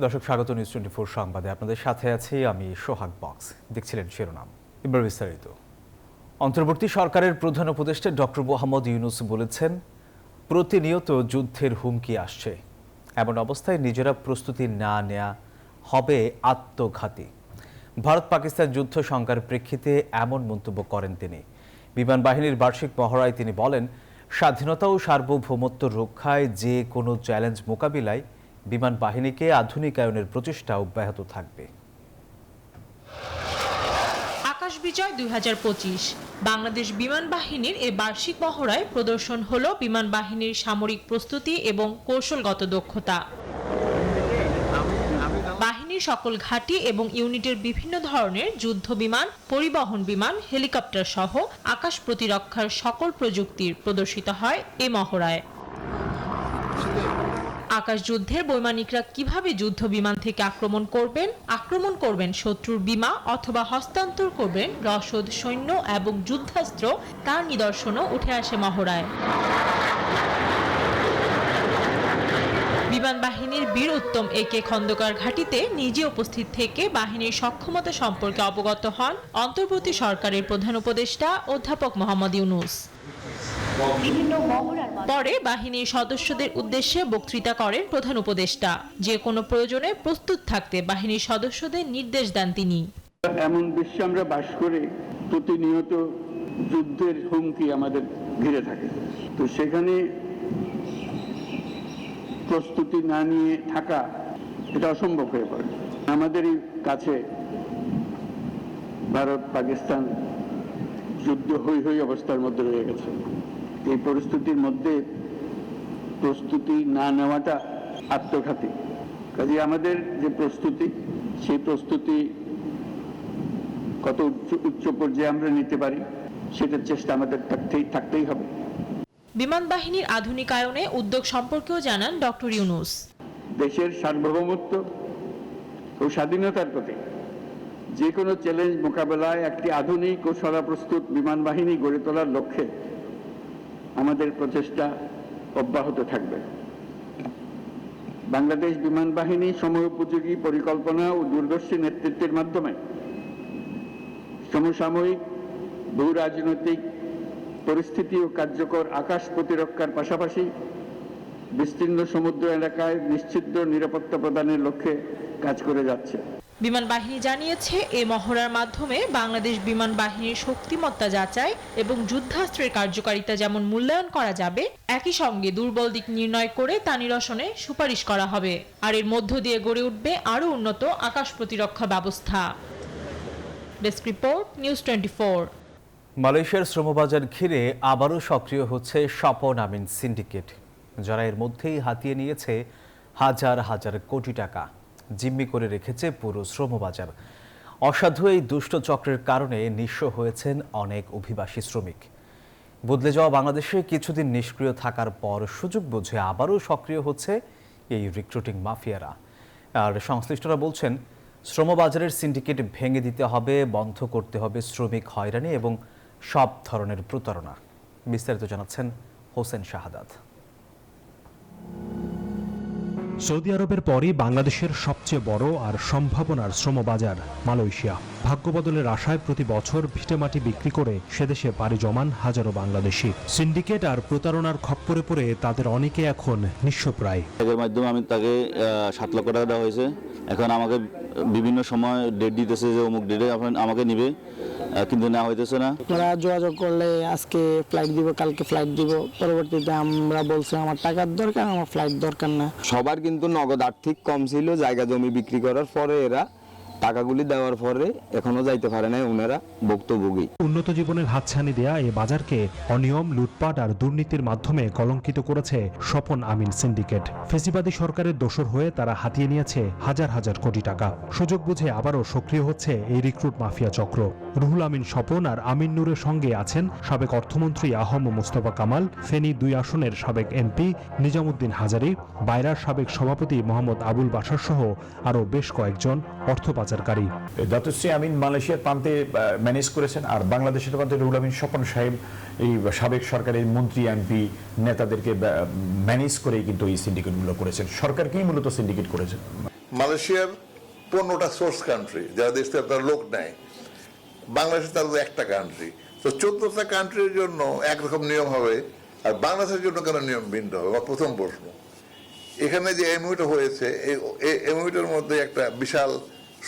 দর্শক স্বাগত নিউজ 24 সংবাদে আপনাদের সাথে আছি আমি সোহাগ বক্স। দেখছিলেন শিরোনাম, এবার বিস্তারিত। অন্তর্বর্তী সরকারের প্রধান উপদেষ্টা ডক্টর মোহাম্মদ ইউনূস বলেছেন, প্রতিনিয়ত যুদ্ধের হুমকি আসছে, এমন অবস্থায় নিজেরা প্রস্তুতি না নেওয়া হবে আত্মঘাতী। ভারত পাকিস্তান যুদ্ধ শঙ্কার প্রেক্ষিতে এমন মন্তব্য করেন তিনি। বিমান বাহিনীর বার্ষিক মহড়ায় তিনি বলেন, স্বাধীনতা ও সার্বভৌমত্ব রক্ষায় যে কোনো চ্যালেঞ্জ মোকাবিলায় বিমান বাহিনীকে আধুনিকায়নের প্রচেষ্টা অব্যাহত থাকবে। আকাশ বিজয় 2025 বাংলাদেশ বিমান বাহিনীর এ বার্ষিক মহড়ায় প্রদর্শন হলো বিমান বাহিনীর সামরিক প্রস্তুতি এবং কৌশলগত দক্ষতা। বাহিনীর সকল ঘাঁটি এবং ইউনিটের বিভিন্ন ধরনের যুদ্ধ বিমান, পরিবহন বিমান, হেলিকপ্টার সহ আকাশ প্রতিরক্ষার সকল প্রযুক্তির প্রদর্শিত হয় এ মহড়ায়। আকাশ যুদ্ধের বৈমানিকরা কিভাবে যুদ্ধ বিমান থেকে আক্রমণ করবেন শত্রুর বিমা অথবা হস্তান্তর করবেন রসদ, সৈন্য এবং যুদ্ধাস্ত্র, তার নিদর্শনও উঠে আসে মহড়ায়। বিমান বাহিনীর বীর উত্তম একে খন্দকার ঘাঁটিতে নিজে উপস্থিত থেকে বাহিনীর সক্ষমতা সম্পর্কে অবগত হন অন্তর্বর্তী সরকারের প্রধান উপদেষ্টা অধ্যাপক মোহাম্মদ ইউনূস। পরে বাহিনীর সদস্যদের উদ্দেশ্যে বক্তৃতা করেন প্রধান উপদেষ্টা। যে কোনো প্রয়োজনে প্রস্তুত থাকতে বাহিনীর সদস্যদের নির্দেশ দেন তিনি। এমন বিশ্বে আমরা বাস করে প্রতিনিয়ত যুদ্ধের হুমকি আমাদের ঘিরে থাকে, তো সেখানে প্রস্তুতি না নিয়ে থাকা এটা অসম্ভব হয়ে পড়ে। আমাদেরই কাছে ভারত পাকিস্তান যুদ্ধ হই হই অবস্থার মধ্যে রয়ে গেছে। এই পরিস্থিতির মধ্যে প্রস্তুতি না নেওয়াটা আত্মঘাতী। কাজে আমাদের যে প্রস্তুতি, সেই প্রস্তুতি কত উচ্চ পর্যায়ে আমরা নিতে পারি সেটার চেষ্টা আমাদের থাকতেই হবে। বিমান বাহিনীর আধুনিকায়নে উদ্যোগ সম্পর্কেও জানান ডক্টর ইউনূস। দেশের সার্বভৌমত্ব ও স্বাধীনতার প্রতি যে কোনো চ্যালেঞ্জ মোকাবেলায় একটি আধুনিক ও সদাপ্রস্তুত বিমান বাহিনী গড়ে তোলার লক্ষ্যে আমাদের প্রচেষ্টা অব্যাহত থাকবে। বাংলাদেশ বিমান বাহিনী সময়োপযোগী পরিকল্পনা ও দূরদর্শী নেতৃত্বের মাধ্যমে সমসাময়িক বহু রাজনৈতিক পরিস্থিতি ও কার্যকর আকাশ প্রতিরক্ষার পাশাপাশি বিস্তীর্ণ সমুদ্র এলাকায় নিশ্চিত নিরাপত্তা প্রদানের লক্ষ্যে কাজ করে যাচ্ছে। বিমান বাহিনী জানিয়েছে, এ মহড়ার মাধ্যমে বাংলাদেশ বিমান বাহিনীর শক্তিমত্তা যাচাই এবং যুদ্ধাস্ত্রের কার্যকারিতা যেমন মূল্যায়ন করা যাবে, একই সঙ্গে দুর্বল দিক নির্ণয় করে তা নিরসনে সুপারিশ করা হবে। আর এর মধ্য দিয়ে গড়ে উঠবে আরও উন্নত আকাশ প্রতিরক্ষা ব্যবস্থা। Desk report, news 24। মালয়েশিয়ার শ্রমবাজার ঘিরে আবারও সক্রিয় হচ্ছে স্বপন আমিন সিন্ডিকেট, যারা এর মধ্যেই হাতিয়ে নিয়েছে হাজার হাজার কোটি টাকা, জিম্মি করে রেখেছে পুরো শ্রমবাজার। অসাধু এই দুষ্ট চক্রের কারণে নিঃস্ব হয়েছেন অনেক অভিবাসী শ্রমিক। বদলে যাওয়া বাংলাদেশে কিছুদিন নিষ্ক্রিয় থাকার পর সুযোগ বুঝে আবারও সক্রিয় হচ্ছে এই রিক্রুটিং মাফিয়ারা। আর সংশ্লিষ্টরা বলছেন, শ্রমবাজারের সিন্ডিকেট ভেঙে দিতে হবে, বন্ধ করতে হবে শ্রমিক হয়রানি এবং সব ধরনের প্রতারণা। বিস্তারিত জানাচ্ছেন হোসেন শাহাদাত। সৌদি আরবের পরই বাংলাদেশের সবচেয়ে বড় আর সম্ভাবনার শ্রমবাজার মালয়েশিয়া। ভাগ্য বদলের আশায় প্রতি বছর ভিটেমাটি বিক্রি করে সেদেশে পাড়ি জমান হাজারো বাংলাদেশি। সিন্ডিকেট আর প্রতারণার খপ্পরে পড়ে তাদের অনেকে এখন নিঃস্বপ্রায়। এর মাধ্যমে তাকে 7 লক্ষ টাকা দেওয়া হয়েছে। এখন আমাকে বিভিন্ন সময় ডেট দিতেছে যে অমুক ডেটে আমাকে নিবে, কিন্তু না হইতেছে না। আপনারা যোগাযোগ করলে আজকে ফ্লাইট দিব, কালকে ফ্লাইট দিব, পরবর্তীতে আমরা বলছি আমার টাকার দরকার, আমার ফ্লাইট দরকার না। সবার কিন্তু নগদ আর্থিক কম ছিল, জায়গা জমি বিক্রি করার পরে এরা টাকাগুলি দেওয়ার পরে এখনো যাইতে পারে না, ওনারা ভুক্তভোগী। উন্নত জীবনের হাতছানি দেয়া এই বাজারকে অনিয়ম, লুটপাট আর দুর্নীতির মাধ্যমে কলঙ্কিত করেছে স্বপন আমিন সিন্ডিকেট। ফেসিবাদী সরকারের দোসর হয়ে তারা হাতিয়ে নিয়েছে হাজার হাজার কোটি টাকা। সুযোগ বুঝে আবারও সক্রিয় হচ্ছে এই রিক্রুট মাফিয়া চক্র। রুহুল আমিন স্বপন আর আমিন নূরের সঙ্গে আছেন সাবেক অর্থমন্ত্রী আহম মোস্তফা কামাল, ফেনী 2 আসনের সাবেক এমপি নিজামুদ্দিন হাজারী, বাইরার সাবেক সভাপতি মোহাম্মদ আবুল বাশার সহ আরও বেশ কয়েকজন অর্থ পাচারকারী। দাতুশ্রী আমিন মালয়েশিয়ার প্রান্তে ম্যানেজ করেছেন, আর বাংলাদেশের প্রান্তে রুহুল আমিন স্বপন সাহেব এই সাবেক সরকারের মন্ত্রী, এমপি নেতাদেরকে ম্যানেজ করেই কিন্তু এই সিন্ডিকেটগুলো করেছেন। সরকারকেই মূলত সিন্ডিকেট করেছেন। মালয়েশিয়ার 15টা সোর্স কান্ট্রি যারা দেশ থেকে তার লোক নেয়, বাংলাদেশে তাদের একটা কান্ট্রি, তো 14টা কান্ট্রির জন্য একরকম নিয়ম হবে, আর বাংলাদেশের জন্য কেন নিয়ম ভিন্ন হবে? আমার প্রথম প্রশ্ন। এখানে যে এমইউটা হয়েছে, এই এমইউটার মধ্যে একটা বিশাল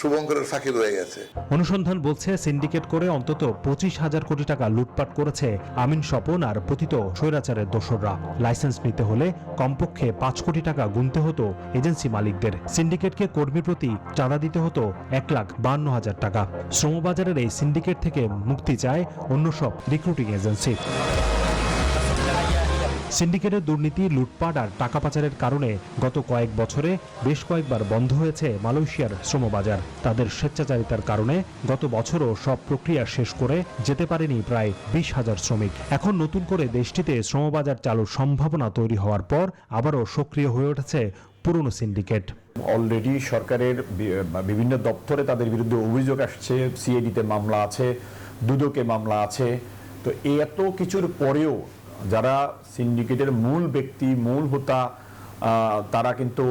শুভঙ্করের ফাঁকি রয়ে গেছে। অনুসন্ধান বলছে সিন্ডিকেট করে অন্তত 25,000 কোটি টাকা লুটপাট করেছে আমিন স্বপন আর পতিত স্বৈরাচারের দোসররা। লাইসেন্স নিতে হলে কমপক্ষে 5 কোটি টাকা গুনতে হতো এজেন্সি মালিকদের। সিন্ডিকেটকে কর্মী প্রতি চাঁদা দিতে হতো 1,52,000 টাকা। শ্রমবাজারের এই সিন্ডিকেট থেকে মুক্তি চায় অন্য সব রিক্রুটিং এজেন্সি। সিন্ডিকেটের দুর্নীতি, লুটপাট আর টাকা পাচারের কারণে গত কয়েক বছরে বেশ কয়েকবার বন্ধ হয়েছে মালয়েশিয়ার শ্রমবাজার। তাদের স্বেচ্ছাচারিতার কারণে গত বছরও সব প্রক্রিয়া শেষ করে যেতে পারেনি প্রায় 20,000 শ্রমিক। এখন নতুন করে দেশটিতে শ্রমবাজার চালুর সম্ভাবনা তৈরি হওয়ার পর আবারও সক্রিয় হয়ে উঠেছে পুরনো সিন্ডিকেট। অলরেডি সরকারের বিভিন্ন দপ্তরে তাদের বিরুদ্ধে অভিযোগ আসছে, সিআইডিতে মামলা আছে, দুদকে মামলা আছে। তো এত কিছুর পরেও যারা সিন্ডিকেটের মূল ব্যক্তি, মূল হোতা, তারা কিন্তু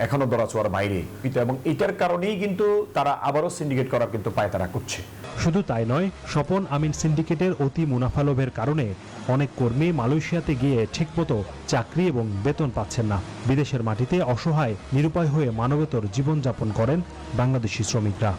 এখনো ধরাছোঁয়ার বাইরে, এবং এটার কারণেই কিন্তু তারা আবারও সিন্ডিকেট করার কিন্তু পায়তারা করছে। শুধু তাই নয়, স্বপন আমিন সিন্ডিকেটের অতি মুনাফা লোভের কারণে অনেক কর্মী মালয়েশিয়াতে গিয়ে ঠিকমতো চাকরি এবং বেতন পাচ্ছেন না। বিদেশের মাটিতে অসহায় নিরুপায় হয়ে মানবেতর জীবনযাপন করেন বাংলাদেশি শ্রমিকরা।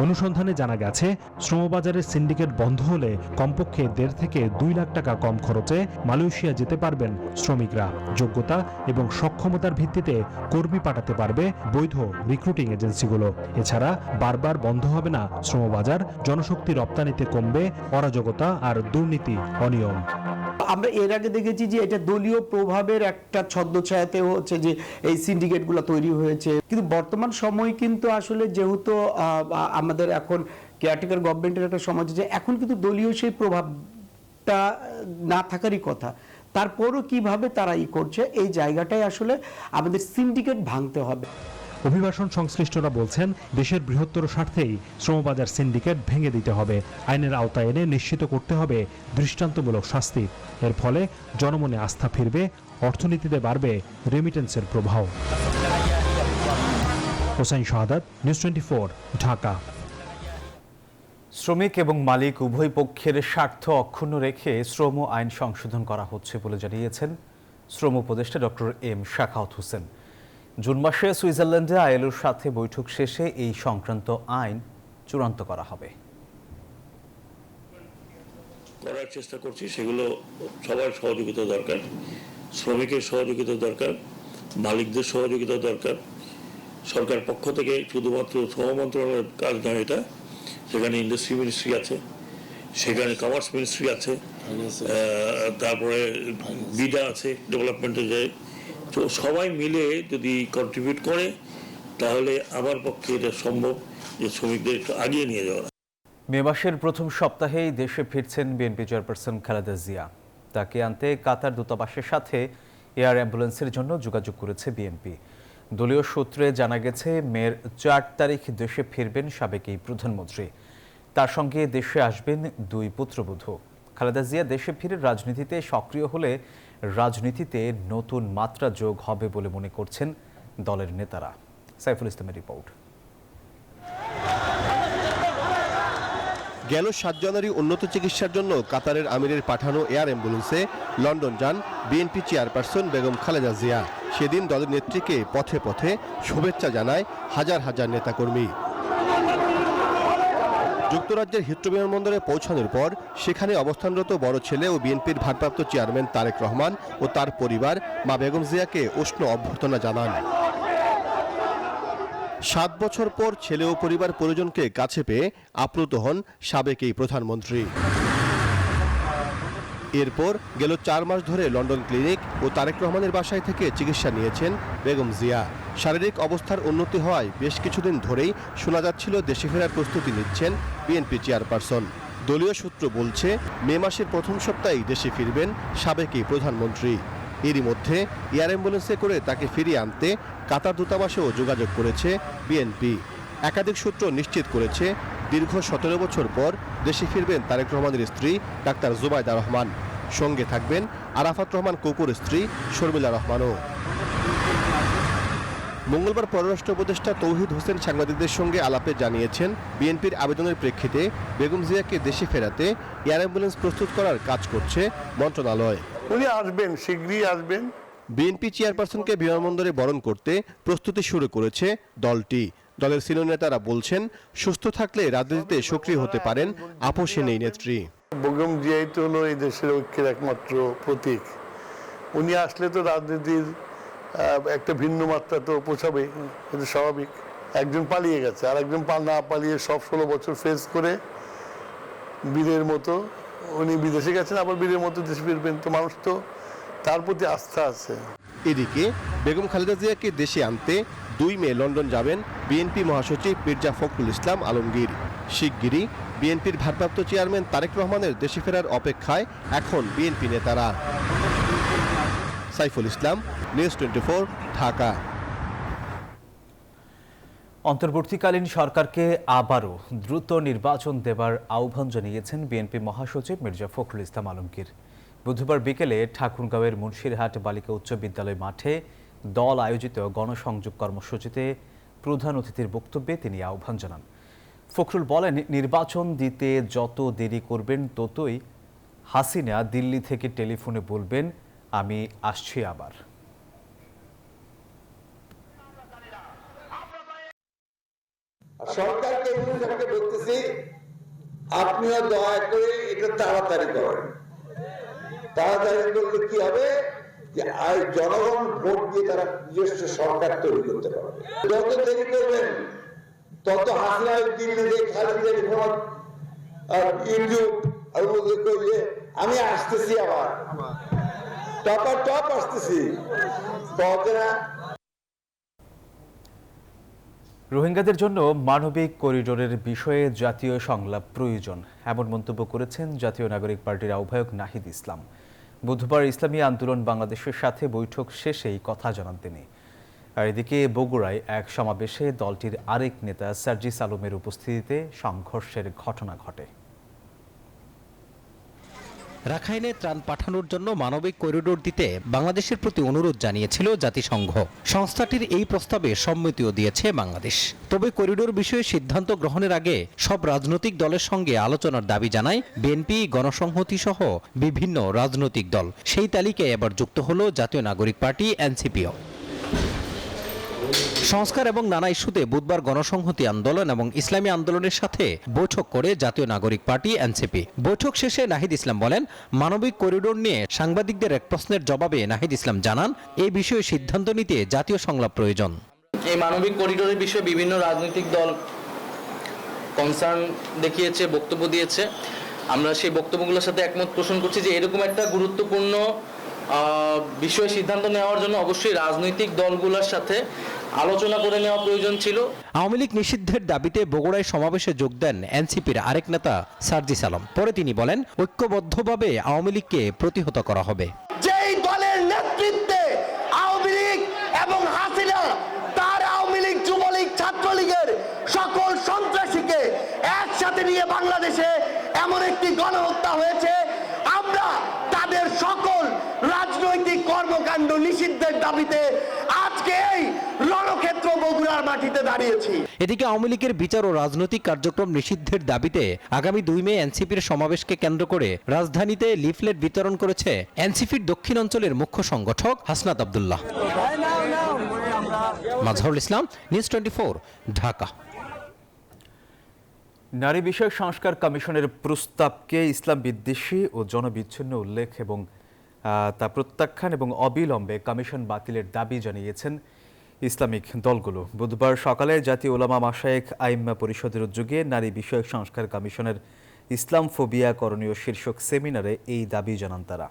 অনুসন্ধানে জানা গেছে, শ্রমবাজারের সিন্ডিকেট বন্ধ হলে কমপক্ষে 1.5 থেকে 2 লাখ টাকা কম খরচে মালয়েশিয়া যেতে পারবেন শ্রমিকরা। যোগ্যতা এবং সক্ষমতার ভিত্তিতে কর্মী পাঠাতে পারবে বৈধ রিক্রুটিং এজেন্সিগুলো। এছাড়া বারবার বন্ধ হবে না শ্রমবাজার, জনশক্তি রপ্তানিতে কমবে অরাজকতা আর দুর্নীতি, অনিয়ম। আমরা এর আগে দেখেছি যে এটা দলীয় প্রভাবের একটা ছদ্মছায়াতে হচ্ছে যে এই সিন্ডিকেটগুলো তৈরি হয়েছে, কিন্তু বর্তমান সময় কিন্তু আসলে যেহেতু আমাদের এখন কেয়ারটেকার গভর্নমেন্টের একটা সমাজ, যে এখন কিন্তু দলীয় সেই প্রভাবটা না থাকারই কথা, তারপরও কিভাবে তারা করছে, এই জায়গাটাই আসলে আমাদের সিন্ডিকেট ভাঙতে হবে। অভিবাসন সংশ্লিষ্টরা বলছেন, দেশের বৃহত্তর স্বার্থেই শ্রমবাজার সিন্ডিকেট ভেঙে দিতে হবে। আইনের আওতায় এনে নিশ্চিত করতে হবে দৃষ্টান্তমূলক শাস্তি। এর ফলে জনমনে আস্থা ফিরবে, অর্থনীতিতে বাড়বে রেমিটেন্সের প্রভাব। হোসেন শাহাদাত, নিউজ 24, ঢাকা। শ্রমিক এবং মালিক উভয় পক্ষের স্বার্থ অক্ষুণ্ণ রেখে শ্রম আইন সংশোধন করা হচ্ছে বলে জানিয়েছেন শ্রম উপদেষ্টা doctor M Shakhawat Hossain. June মাসে সুইজারল্যান্ডে আইএলওর সাথে বৈঠক শেষে এই সংক্রান্ত আইন চূড়ান্ত করা হবে। করার চেষ্টা করছি, সেগুলো সবার সহযোগিতা দরকার, শ্রমিকের সহযোগিতা দরকার, মালিকদের সহযোগিতা দরকার। সরকার পক্ষ থেকে শুধুমাত্র শ্রম মন্ত্রণালয়ের কাজ নয় এটা, সেখানে ইন্ডাস্ট্রি মিনিস্ট্রি আছে, সেখানে কমার্স মিনিস্ট্রি আছে, তারপরে বিডা আছে, ডেভেলপমেন্টে যায়। তো সবাই মিলে যদি কন্ট্রিবিউট করে তাহলে আমার পক্ষে এটা সম্ভব যে শ্রমিকদের একটু আগিয়ে নিয়ে যাওয়া। মে মাসের প্রথম সপ্তাহেই দেশে ফিরছেন বিএনপি চেয়ারপারসন খালেদা জিয়া। তাকে আনতে কাতার দূতাবাসের সাথে এয়ার অ্যাম্বুলেন্সের জন্য যোগাযোগ করেছে বিএনপি। দলীয় সূত্রে জানা গেছে, মের 4 তারিখ দেশে ফিরবেন সাবেক এই প্রধানমন্ত্রী। তার সঙ্গে দেশে আসবেন 2 পুত্রবধূ। খালেদা জিয়া দেশে ফিরে রাজনীতিতে সক্রিয় হলে রাজনীতিতে নতুন মাত্রা যোগ হবে বলে মনে করছেন দলের নেতারা। সাইফুল ইসলামের রিপোর্ট। গেল 7 জানুয়ারি উন্নত চিকিৎসার জন্য কাতারের আমিরের পাঠানো এয়ার অ্যাম্বুলেন্সে লন্ডন যান বিএনপি চেয়ারপারসন বেগম খালেদা জিয়া। সেদিন দলের নেত্রীকে পথে পথে শুভেচ্ছা জানায় হাজার হাজার নেতাকর্মী। যুক্তরাজ্যের হিথ্রো বিমানবন্দরে পৌঁছানোর পর সেখানে অবস্থানরত বড় ছেলে ও বিএনপির ভারপ্রাপ্ত চেয়ারম্যান তারেক রহমান ও তার পরিবার মা বেগম জিয়াকে উষ্ণ অভ্যর্থনা জানান। 7 বছর পর ছেলে ও পরিবার পরিজনকে কাছে পেয়ে আপ্লুত হন সাবেক এই প্রধানমন্ত্রী। এরপর গেল 4 মাস ধরে লন্ডন ক্লিনিক ও তারেক রহমানের বাসায় থেকে চিকিৎসা নিয়েছেন বেগম জিয়া। শারীরিক অবস্থার উন্নতি হওয়ায় বেশ কিছুদিন ধরেই শোনা যাচ্ছিল দেশে ফেরার প্রস্তুতি নিচ্ছেন বিএনপি চেয়ারপারসন। দলীয় সূত্র বলছে, মে মাসের প্রথম সপ্তাহেই দেশে ফিরবেন সাবেক এই প্রধানমন্ত্রী। এরই মধ্যে এয়ার অ্যাম্বুলেন্সে করে তাকে ফিরিয়ে আনতে কাতার দূতাবাসেও যোগাযোগ করেছে বিএনপি। একাধিক সূত্র নিশ্চিত করেছে, দীর্ঘ 17 বছর পর দেশে ফিরবেন তারেক রহমানের স্ত্রী ডাক্তার জুবাইদা রহমান। সঙ্গে থাকবেন আরাফাত রহমান কোকুর স্ত্রী শর্মিলা রহমানও। মঙ্গলবার পররাষ্ট্র উপদেষ্টা তৌহিদ হোসেন সাংবাদিকদের সঙ্গে আলাপে জানিয়েছেন, বিএনপির আবেদনের প্রেক্ষিতে বেগম জিয়াকে দেশে ফেরাতে এয়ার অ্যাম্বুলেন্স প্রস্তুত করার কাজ করছে মন্ত্রণালয়। উনি আসবেন, শীঘ্রই আসবেন। বিএনপি চেয়ারপারসনকে বিমানবন্দরে বরণ করতে প্রস্তুতি শুরু করেছে দলটি। দলের সিনিয়র নেতারা বলছেন, সুস্থ থাকলে রাজনীতিতে সক্রিয় হতে পারেন আপোষে নেই নেত্রী। বেগম জিয়াই তো হলো এই দেশের ঐক্যের একমাত্র প্রতীক। উনি আসলে তো রাজনীতির একটা ভিন্ন মাত্রা তো পৌঁছাবে, এটা স্বাভাবিক। একজন পালিয়ে গেছে, আর একজন না পালিয়ে সব 16 বছর ফেস করে বীরের মতো উনি বিদেশে গেছেন, আবার বীরের মতো দেশে ফিরবেন। তো মানুষ তো তার প্রতি আস্থা আছে। এদিকে বেগম খালেদা জিয়াকে দেশে আনতে 2 মে লন্ডন যাবেন বিএনপি মহাসচিব মির্জা ফখরুল ইসলাম আলমগীর। শিগগিরই বিএনপির ভারপ্রাপ্ত চেয়ারম্যান তারেক রহমানের দেশে ফেরার অপেক্ষায় এখন বিএনপি নেতারা। সাইফুল ইসলাম, নিউজ 24, ঢাকা। অন্তর্বর্তীকালীন সরকারকে আবারও দ্রুত নির্বাচন দেবার আহ্বান জানিয়েছেন বিএনপি মহাসচিব মির্জা ফখরুল ইসলাম আলমগীর। বুধবার বিকেলে ঠাকুরগাঁওয়ের মুন্সিরহাট বালিকা উচ্চ বিদ্যালয় মাঠে দল আয়োজিত গণসংযোগ কর্মসূচিতে প্রধান অতিথির বক্তব্যে তিনি আহ্বান জানান। ফখরুল বলেন, নির্বাচন দিতে যত দেরি করবেন ততই হাসিনা দিল্লি থেকে টেলিফোনে বলবেন, আমি আসছি আবার। সরকারকে বলতেছি, আপনিও দয়া করে এটা তাড়াতাড়ি করেন। তাড়াতাড়ি করলে কি হবে, যে জনগণ ভোট দিয়ে তারা নিজস্ব সরকার তৈরি করতে পারবে। যত দেরি করবেন তত হাসিনা দিল্লিতে খালি ইউটিউব করলে আমি আসতেছি আবার, টপ আসতেছি, কবে না। রোহিঙ্গাদের জন্য মানবিক করিডোরের বিষয়ে জাতীয় সংলাপ প্রয়োজন, এমন মন্তব্য করেছেন জাতীয় নাগরিক পার্টির আহ্বায়ক নাহিদ ইসলাম। বুধবার ইসলামী আন্দোলন বাংলাদেশের সাথে বৈঠক শেষেই কথা জানান তিনি। আর এদিকে বগুড়ায় এক সমাবেশে দলটির আরেক নেতা সার্জিস আলমের উপস্থিতিতে সংঘর্ষের ঘটনা ঘটে। রাখাইনে ত্রাণ পাঠানোর জন্য মানবিক করিডোর দিতে বাংলাদেশের প্রতি অনুরোধ জানিয়েছিল জাতিসংঘ। সংস্থাটির এই প্রস্তাবে সম্মতিও দিয়েছে বাংলাদেশ। তবে করিডোর বিষয়ে সিদ্ধান্ত গ্রহণের আগে সব রাজনৈতিক দলের সঙ্গে আলোচনার দাবি জানায় বিএনপি, গণসংহতি সহ বিভিন্ন রাজনৈতিক দল। সেই তালিকায় এবার যুক্ত হলো জাতীয় নাগরিক পার্টি, এনসিপিও। সংস্কার এবং নানা ইস্যুতে বুধবার গণসংহতি আন্দোলন এবং ইসলামী আন্দোলনের সাথে বৈঠক করে জাতীয় নাগরিক পার্টি, এনসিপি। বৈঠক শেষে নাহিদ ইসলাম বলেন, মানবিক করিডোর নিয়ে সাংবাদিকদের এক প্রশ্নের জবাবে নাহিদ ইসলাম জানান, এই বিষয়ে সিদ্ধান্ত নিতে জাতীয় সংলাপ প্রয়োজন। এই মানবিক করিডোরের বিষয়ে বিভিন্ন রাজনৈতিক দল কনসার্ন দেখিয়েছে, বক্তব্য দিয়েছে। আমরা সেই বক্তব্যগুলোর সাথে একমত পোষণ করছি যে এরকম একটা গুরুত্বপূর্ণ বিষয়ে সিদ্ধান্ত নেওয়ার জন্য অবশ্যই রাজনৈতিক দলগুলোর সাথে আলোচনা করে নেওয়া প্রয়োজন ছিল। আওয়ামী লীগ নিষিদ্ধের দাবিতে বগুড়ায় সমাবেশে যোগ দেন এনসিপির আরেক নেতা সার্জিস আলম। পরে তিনি বলেন, ঐক্যবদ্ধভাবে আওয়ামী লীগকে প্রতিহত করা হবে। যেই দলের নেতৃত্বে আওয়ামী লীগ এবং হাসিনা তার আওয়ামী লীগ, যুবলীগ, ছাত্রলীগের সকল সন্ত্রাসীকে একসাথে নিয়ে বাংলাদেশে এমন একটি গণহত্যা হয়েছে, আমরা তাদের সকল রাজনৈতিক কর্মকাণ্ড নিষিদ্ধের দাবিতে আজকে এই রণক্ষেত্র বগুড়ার মাটিতে দাঁড়িয়েছি। এদিকে আওয়ামী লীগের বিচার ও রাজনৈতিক কার্যক্রম নিষিদ্ধের দাবিতে আগামী 2 মে এনসিপির সমাবেশকে কেন্দ্র করে রাজধানীতে লিফলেট বিতরণ করেছে এনসিপির দক্ষিণ অঞ্চলের মুখ্য সংগঠক হাসনাত আব্দুল্লাহ। মাজহারুল ইসলাম, নিউজ 24, ঢাকা। নারী বিষয়ক সংস্কার কমিশনের প্রস্তাবকে ইসলাম বিদ্বেষী ও জনবিচ্ছিন্ন উল্লেখ এবং তা প্রত্যাখ্যান এবং অবিলম্বে কমিশন বাতিলের দাবি জানিয়েছেন ইসলামিক দলগুলো। বুধবার সকালে জাতীয় উলামা মাশায়েখ আইম্মা পরিষদের উদ্যোগে নারী বিষয়ক সংস্কার কমিশনের ইসলাম ফোবিয়া করণীয় শীর্ষক সেমিনারে এই দাবি জানান তারা।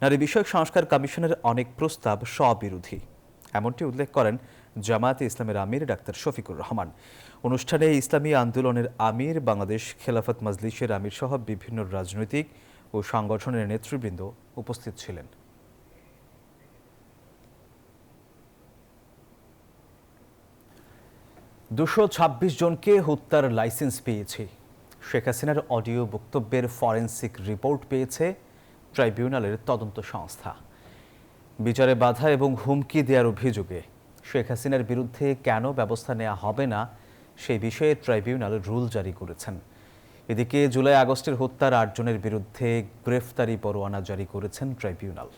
নারী বিষয়ক সংস্কার কমিশনের অনেক প্রস্তাব স্ববিরোধী, এমনটি উল্লেখ করেন জামায়াতে ইসলামের আমির ডাক্তার শফিকুর রহমান। অনুষ্ঠানে ইসলামী আন্দোলনের আমির, বাংলাদেশ খেলাফত মজলিসের আমির সহ বিভিন্ন রাজনৈতিক ও সংগঠনের নেতৃবৃন্দ উপস্থিত ছিলেন। $226 জনকে হত্যার লাইসেন্স পেয়েছে। শেখ হাসিনার অডিও বক্তব্যের ফরেনসিক রিপোর্ট পেয়েছে ট্রাইব্যুনালের তদন্ত সংস্থা। বিচারে বাধা এবং হুমকি দেওয়ার অভিযোগে শেখ হাসিনার বিরুদ্ধে কেন ব্যবস্থা নেওয়া হবে না সেই বিষয়ে ট্রাইব্যুনাল রুল জারি করেছেন। এদিকে জুলাই আগস্টের হত্যার 8 জনের বিরুদ্ধে গ্রেফতারি পরোয়ানা জারি করেছেন ট্রাইব্যুনাল।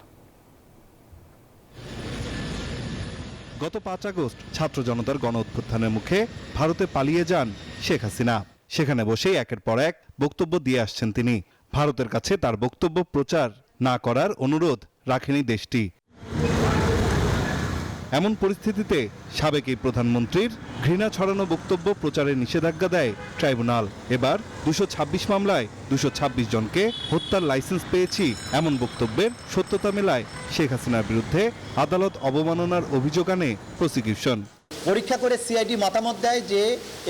গত 5 আগস্ট ছাত্র জনতার গণ অভ্যুত্থানের মুখে ভারতে পালিয়ে যান শেখ হাসিনা। সেখানে বসেই একের পর এক বক্তব্য দিয়ে আসছেন তিনি। ভারতের কাছে তার বক্তব্য প্রচার না করার অনুরোধ রাখেনি দেশটি। এমন পরিস্থিতিতে সাবেক এই প্রধানমন্ত্রীর ঘৃণা ছড়ানো বক্তব্য প্রচারের নিষেধাজ্ঞা দেয় ট্রাইব্যুনাল। এবার 226 মামলায় 226 জনকে হত্যার লাইসেন্স পেয়েছি এমন বক্তব্যের সত্যতা মেলায় শেখ হাসিনার বিরুদ্ধে আদালত অবমাননার অভিযোগ আনে প্রসিকিউশন। পরীক্ষা করে সিআইডি মতামত দেয় যে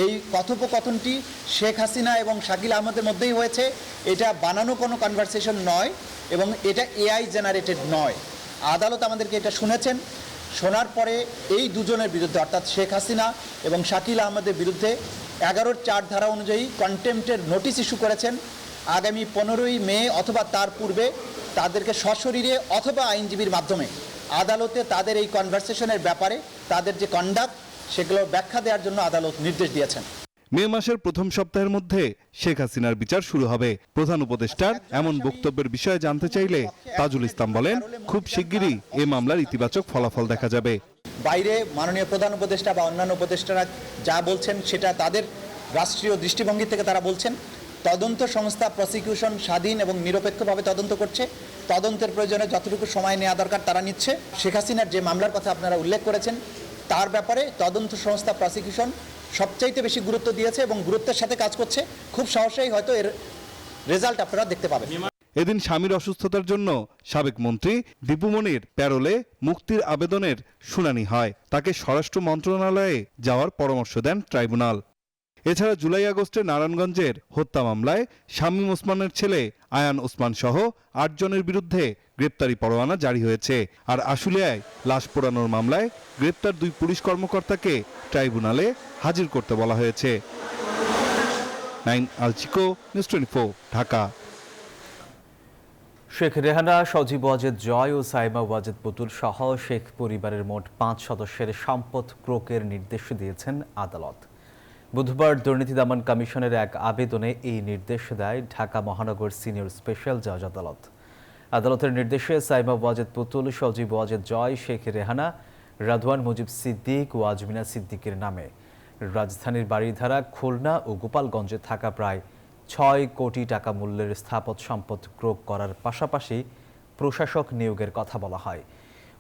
এই কথোপকথনটি শেখ হাসিনা এবং শাকিল আহমেদের মধ্যেই হয়েছে, এটা বানানো কোনো কনভারসেশন নয় এবং এটা এআই জেনারেটেড নয়। আদালত আমাদেরকে এটা শুনেছেন, শোনার পরে এই দুজনের বিরুদ্ধে অর্থাৎ শেখ হাসিনা এবং শাকিল আহমেদের বিরুদ্ধে 11-4 ধারা অনুযায়ী কন্টেম্পটের নোটিশ ইস্যু করেছেন। আগামী 15ই মে অথবা তার পূর্বে তাদেরকে সশরীরে অথবা আইনজীবীর মাধ্যমে আদালতে তাদের এই কনভারসেশনের ব্যাপারে তাদের যে কন্ডাক্ট সেগুলো ব্যাখ্যা দেওয়ার জন্য আদালত নির্দেশ দিয়েছেন। মে মাসের প্রথম সপ্তাহের মধ্যে শেখ হাসিনার বিচার শুরু হবে। প্রধান উপদেষ্টার এমন বক্তব্যের বিষয়ে জানতে চাইলে তাজুল ইসলাম বলেন, খুব শিগগিরই এ মামলার ইতিবাচক ফলাফল দেখা যাবে। বাইরে মাননীয় প্রধান উপদেষ্টা বা অন্যান্য উপদেষ্টারা যা বলছেন সেটা তাদের রাষ্ট্রীয় দৃষ্টিভঙ্গি থেকে তারা বলছেন। তদন্ত সংস্থা প্রসিকিউশন স্বাধীন এবং নিরপেক্ষভাবে তদন্ত করছে। তদন্তের প্রয়োজনে যতটুকু সময় নেওয়া দরকার তারা নিচ্ছে। শেখ হাসিনার যে মামলার কথা আপনারা উল্লেখ করেছেন তার ব্যাপারে তদন্ত সংস্থা প্রসিকিউশন সবচাইতে বেশি গুরুত্ব দিয়েছে এবং গুরুত্বের সাথে কাজ করছে। খুব সহজেই হয়তো এর রেজাল্ট আপনারা দেখতে পাবেন। এদিন স্বামীর অসুস্থতার জন্য সাবেক মন্ত্রী দীপু মনির প্যারোলে মুক্তির আবেদনের শুনানি হয়। তাকে স্বরাষ্ট্র মন্ত্রণালয়ে যাওয়ার পরামর্শ দেন ট্রাইব্যুনাল। এছাড়া জুলাই আগস্টে নারায়ণগঞ্জের হত্যা মামলায় শামীম ওসমানের ছেলে আয়ান ওসমান সহ 8 জনের বিরুদ্ধে গ্রেপ্তারি পরোয়ানা জারি হয়েছে। আর আশুলিয়ায় লাশ পোড়ানোর মামলায় গ্রেপ্তার 2 পুলিশ কর্মকর্তাকে ট্রাইব্যুনালে হাজির করতে বলা হয়েছে। নাইম আলচিকো, নিউজ 24, ঢাকা। শেখ রেহানা, সজীব ওয়াজেদ জয় ও সাইমা ওয়াজেদ পুতুল সহ শেখ পরিবারের মোট 5 সদস্যের সম্পদ ক্রোকের নির্দেশ দিয়েছেন আদালত। বুধবার দুর্নীতি দমন কমিশনের এক আবেদনে এই নির্দেশ দেয় ঢাকা মহানগর সিনিয়র স্পেশাল জজ আদালত। আদালতের নির্দেশে সাইমা ওয়াজেদ পুতুল, সজীব ওয়াজেদ জয়, শেখ রেহানা, রাদওয়ান মুজিব সিদ্দিক ও আজমিনা সিদ্দিকের নামে রাজধানীর বাড়িধারা, খুলনা ও গোপালগঞ্জে থাকা প্রায় 6 কোটি টাকা মূল্যের স্থাপত সম্পদ ক্রোক করার পাশাপাশি প্রশাসক নিয়োগের কথা বলা হয়।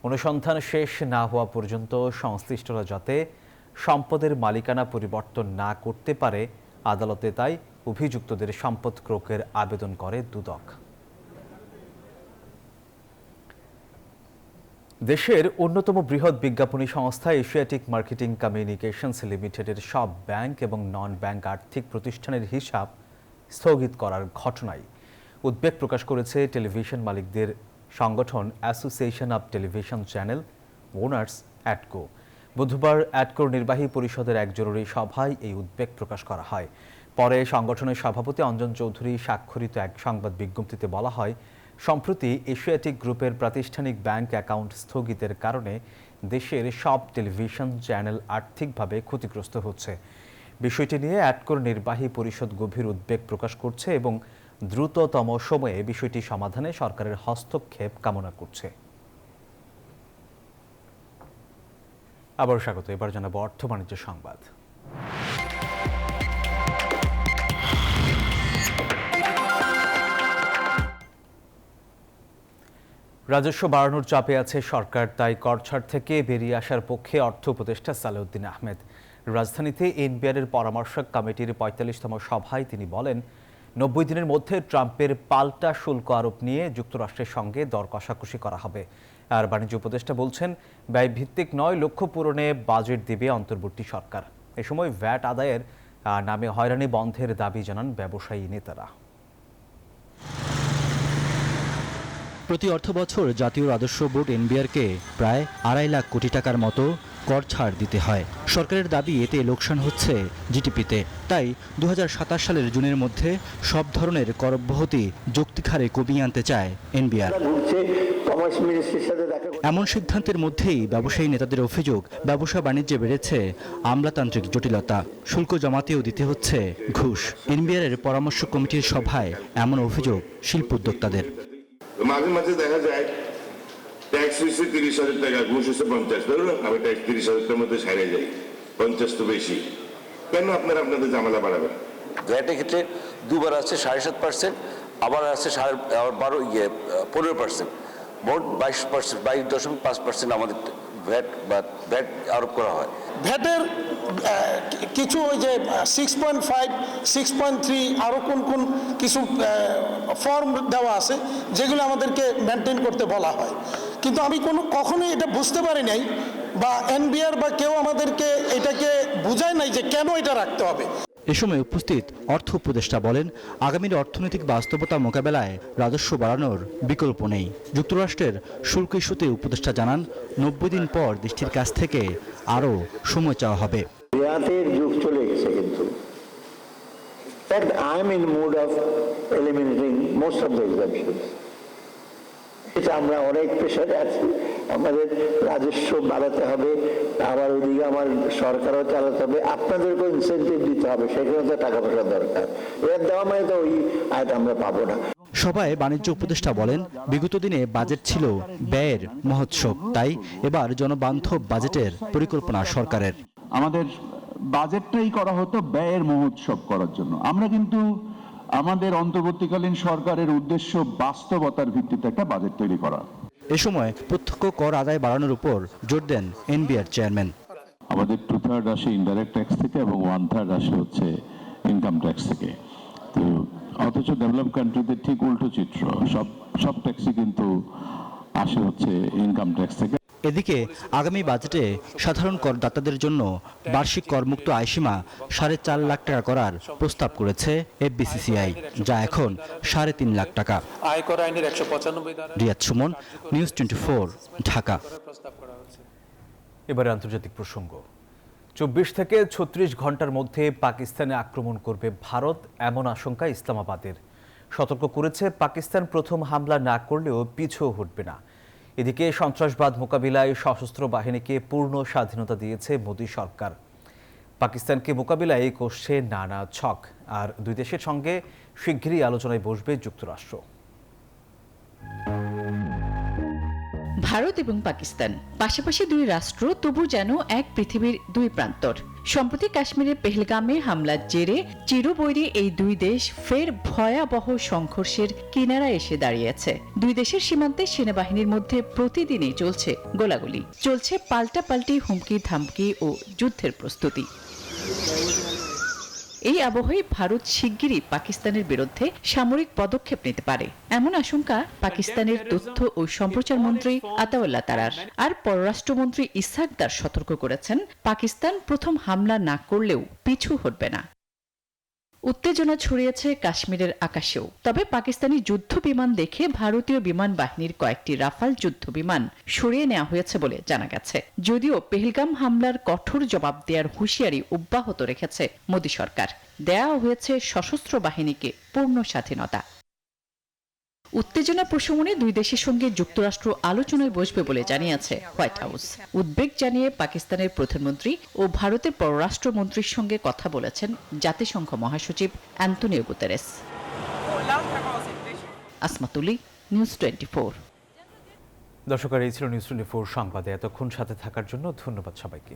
অনুসন্ধান শেষ না হওয়া পর্যন্ত সংশ্লিষ্টরা যাতে সম্পদের মালিকানা পরিবর্তন না করতে পারে আদালতে তাই অভিযুক্তদের সম্পদ ক্রোকের আবেদন করে দুদক। দেশের অন্যতম বৃহৎ বিজ্ঞাপনী সংস্থা এশিয়াটিক মার্কেটিং কমিউনিকেশনস লিমিটেডের সব ব্যাংক এবং নন ব্যাংক আর্থিক প্রতিষ্ঠানের হিসাব স্থগিত করার ঘটনায় উদ্বেগ প্রকাশ করেছে টেলিভিশন মালিকদের সংগঠন association of television channel owners ATCO. বুধবার অ্যাডকোর নির্বাহী পরিষদের এক জরুরি সভায় এই উদ্বেগ প্রকাশ করা হয়। পরে সংগঠনের সভাপতি অঞ্জন চৌধুরী স্বাক্ষরিত এক সংবাদ বিজ্ঞপ্তিতে বলা হয়, সম্প্রতি এশিয়াটিক গ্রুপের প্রাতিষ্ঠানিক ব্যাংক অ্যাকাউন্ট স্থগিতের কারণে দেশের সব টেলিভিশন চ্যানেল আর্থিকভাবে ক্ষতিগ্রস্ত হচ্ছে। বিষয়টি নিয়ে অ্যাডকোর নির্বাহী পরিষদ গভীর উদ্বেগ প্রকাশ করছে এবং দ্রুততম সময়ে বিষয়টি সমাধানে সরকারের হস্তক্ষেপ কামনা করছে। আবার স্বাগত। এবার জানাবো অর্থ বাণিজ্য সংবাদ। রাজস্ব বাড়ানোর চাপে আছে সরকার, তাই কর ছাড় থেকে বেরিয়ে আসার পক্ষে অর্থ উপদেষ্টা সালেউদ্দিন আহমেদ। রাজধানীতে এনবিআরের পরামর্শক কমিটির 45তম সভায় তিনি বলেন, 90 দিনের মধ্যে ট্রাম্পের পাল্টা শুল্ক আরোপ নিয়ে যুক্তরাষ্ট্রের সঙ্গে দর কষাকষি করা হবে। আর বাণিজ্য উপদেষ্টা বলছেন, ব্যয়ভিত্তিক নয়, লক্ষ্য পূরণে বাজেট দিবে অন্তর্বর্তী সরকার। এ সময় ভ্যাট আদায়ের নামে হয়রানি বন্ধের দাবি জানান ব্যবসায়ী নেতারা। প্রতি অর্থবছর জাতীয় রাজস্ব বোর্ড এনবিআরকে প্রায় 2.5 লাখ কোটি টাকার মতো কর ছাড় দিতে হয়। সরকারের দাবি এতে লোকসান হচ্ছে জিডিপিতে। তাই 2027 সালের জুনের মধ্যে সব ধরনের কর অব্যাহতি যৌক্তিক হারে কমিয়ে আনতে চায় এনবিআর। এমন সিদ্ধান্তের মধ্যেই ব্যবসায়ী নেতাদের অভিযোগ, ব্যবসা বাণিজ্যে বেড়েছে আমলাতান্ত্রিক জটিলতা, শুল্ক জমাতেও দিতে হচ্ছে ঘুষ। এনবিআরের পরামর্শ কমিটির সভায় এমন অভিযোগ শিল্প উদ্যোক্তাদের। মাঝে মাঝে দেখা যায় ট্যাক্স হয়েছে 30,000 টাকা, ঘুষ হচ্ছে 50, ধরুন আমি ট্যাক্স 30,000 মধ্যে সাইড়ে যাই, 50 তো বেশি, কেন আপনারা আপনাদের ঝামেলা বাড়াবেন? ভ্যাটের ক্ষেত্রে দুবার আছে 7.5%, আবার আছে 15%, মোট 22.5% আমাদের ভ্যাট আরোপ করা হয়। ভ্যাটের কিছু ওই যে 6.5, 6.3 আরও কোন কিছু ফর্ম দেওয়া আছে যেগুলো আমাদেরকে মেনটেন করতে বলা হয়, কিন্তু আমি কখনোই এটা বুঝতে পারি নাই বা এনবিআর বা কেউ আমাদেরকে এটাকে বুঝায় নাই যে কেন এটা রাখতে হবে। এ সময় উপস্থিত অর্থ উপদেষ্টা বলেন, আগামীর অর্থনৈতিক বাস্তবতা মোকাবেলায় রাজস্ব বাড়ানোর বিকল্প নেই। যুক্তরাষ্ট্রের শুল্ক ইস্যুতে উপদেষ্টা জানান, 90 দিন পর দেশটির কাছ থেকে আরও সময় চাওয়া হবে। রিয়াতের যুগ চলে গেছে, কিন্তু I am in mood of eliminating most of the exemptions. এটা আমরা অনেক প্রেশারে আছি, আমাদের রাজস্ব বাড়াতে হবে, আবার ওইদিকে আমার সরকারও চালাতে হবে, আপনাদেরকেও ইনসেন্টিভ দিতে হবে, সেখানে তো টাকা পয়সা দরকার। এর দেওয়া মানে তো ওই আয় আমরা পাবো না। সভায় বাণিজ্য উপদেষ্টা বলেন, বিগত দিনে বাজেট ছিল ব্যয়ের মহোৎসব, তাই এবার জনবান্ধব বাজেটের পরিকল্পনা সরকারের। আমাদের বাজেটটাই করা হতো ব্যয়ের মহোৎসব করার জন্য। আমরা কিন্তু আমাদের অন্তর্বর্তীকালীন সরকারের উদ্দেশ্য বাস্তবতার ভিত্তিতে একটা বাজেট তৈরি করা। এ সময় প্রত্যক্ষ কর আদায় বাড়ানোর উপর জোর দেন এনবিআর চেয়ারম্যান। আমাদের 2/3 আসে ইনডাইরেক্ট ট্যাক্স থেকে এবং 1/3 আসে হচ্ছে ইনকাম ট্যাক্স থেকে। তো অথচ ডেভেলপ কান্ট্রিতে ঠিক উল্টো চিত্র, সব ট্যাক্সই কিন্তু আসে হচ্ছে ইনকাম ট্যাক্স থেকে। এদিকে আগামী বাজেটে সাধারণ করদাতাদের জন্য বার্ষিক করমুক্ত আয়সীমা 4.5 লাখ টাকা করার প্রস্তাব করেছে এফবিসিসিআই, যা এখন 3.5 লাখ টাকা। আয়কর আইনের 195 ধারা। রিয়াদ সুমন, নিউজ 24, ঢাকা। এবারে আন্তর্জাতিক প্রসঙ্গ। 24 থেকে 36 ঘন্টার মধ্যে পাকিস্তানে আক্রমণ করবে ভারত, এমন আশঙ্কা ইসলামাবাদের। সতর্ক করেছে, পাকিস্তান প্রথম হামলা না করলেও পিছু হটবে না। এদিকে সন্ত্রাসবাদ মোকাবিলায় সশস্ত্র বাহিনীকে পূর্ণ স্বাধীনতা দিয়েছে মোদী সরকার। পাকিস্তানকে মোকাবিলায় কষছে নানা ছক, আর দুই দেশের সঙ্গে শিগগিরই আলোচনায় বসবে যুক্তরাষ্ট্র। ভারত এবং পাকিস্তান পাশাপাশি দুই রাষ্ট্র, তবু যেন এক পৃথিবীর দুই প্রান্তর। সম্প্রতি কাশ্মীরের পেহেলগামে হামলার জেরে চিরবৈরী এই দুই দেশ ফের ভয়াবহ সংঘর্ষের কিনারায় এসে দাঁড়িয়েছে। দুই দেশের সীমান্তে সেনাবাহিনীর মধ্যে প্রতিদিনই চলছে গোলাগুলি, চলছে পাল্টাপাল্টি হুমকি ধামকি ও যুদ্ধের প্রস্তুতি। এই আবহে ভারত শিগগিরই পাকিস্তানের বিরুদ্ধে সামরিক পদক্ষেপ নিতে পারে, এমন আশঙ্কা পাকিস্তানের তথ্য ও সম্প্রচার মন্ত্রী আতাউল্লাহ তারার। আর পররাষ্ট্রমন্ত্রী ইসহাক দার সতর্ক করেছেন, পাকিস্তান প্রথম হামলা না করলেও পিছু হটবে না। উত্তেজনা ছড়িয়েছে কাশ্মীরের আকাশেও। তবে পাকিস্তানি যুদ্ধ বিমান দেখে ভারতীয় বিমান বাহিনীর কয়েকটি রাফাল যুদ্ধ বিমান সরিয়ে নেওয়া হয়েছে বলে জানা গেছে। যদিও পেহেলগাম হামলার কঠোর জবাব দেওয়ার হুঁশিয়ারি অব্যাহত রেখেছে মোদী সরকার। দেওয়া হয়েছে সশস্ত্র বাহিনীকে পূর্ণ স্বাধীনতা। উত্তেজনা প্রশমনে দুই দেশের সঙ্গে যুক্তরাষ্ট্র আলোচনায় বসবে বলে জানিয়েছে হোয়াইট হাউস। উদ্বেগ জানিয়ে পাকিস্তানের প্রধানমন্ত্রী ও ভারতের পররাষ্ট্রমন্ত্রীর সঙ্গে কথা বলেছেন জাতিসংঘ মহাসচিব অ্যান্তোনিও গুতেরেস। আসমাতুলি, নিউজ 24। দর্শক, এই ছিল নিউজ 24 সংবাদে। এতক্ষণ সাথে থাকার জন্য ধন্যবাদ সবাইকে।